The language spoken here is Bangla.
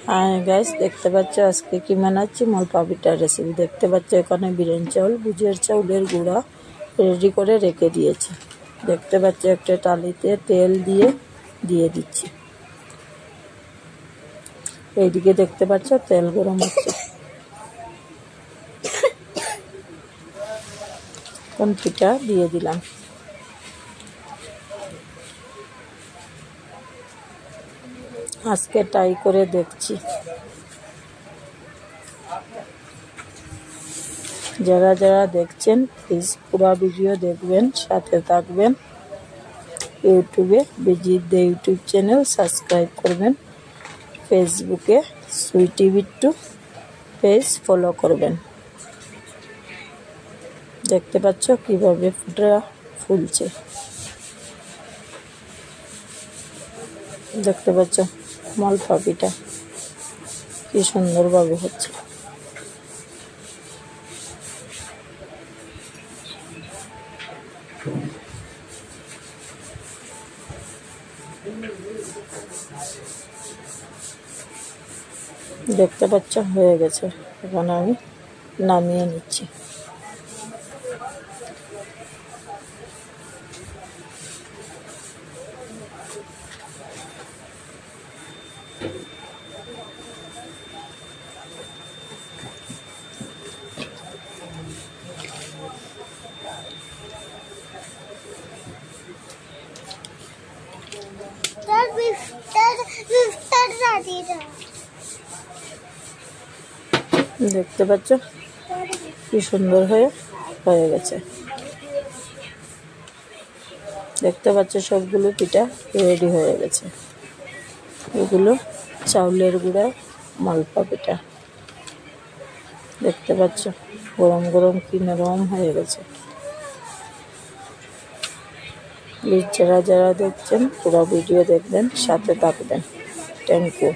হাই গাইস, দেখতে পাচ্ছ আজকে কি বানাচ্ছি? মালপা পিঠার রেসিপি। দেখতে পাচ্ছ এখানে বিরিয়ানি চাউল, ভুজের চাউলের গুঁড়া রেডি করে রেখে দিয়েছে। দেখতে পাচ্ছ একটা টালিতে তেল দিয়ে দিচ্ছি। এইদিকে দেখতে পাচ্ছ তেল গরম হচ্ছে। এখন পিঠা দিয়ে দিলাম। আজকে ট্রাই করে দেখছি। যারা যারা দেখছেন প্লিজ পুরো ভিডিও দেখবেন, সাথে থাকবেন। ইউটিউবে বিজিৎ দে ইউটিউব চ্যানেল সাবস্ক্রাইব করবেন। ফেসবুকে সুইটি বিট্টু পেজ ফলো করবেন। দেখতে পাচ্ছ কিভাবে ফুটা ফুলছে। দেখতে পাচ্ছ মালপা পিঠা কি সুন্দরভাবে হচ্ছে। দেখতে পাচ্ছ হয়ে গেছে। এখন আমি নামিয়ে নিচ্ছি। দেখতে পাচ্ছ কি সুন্দর হয়ে গেছে। দেখতে পাচ্ছ সবগুলো পিঠা রেডি হয়ে গেছে। এগুলো চাউলের গুঁড়া মালপা পিঠা। দেখতে পাচ্ছ গরম গরম কি নরম হয়ে গেছে। প্লিজ যারা যারা দেখছেন পুরো ভিডিও দেখবেন, সাথে থাকবেন। Thank you.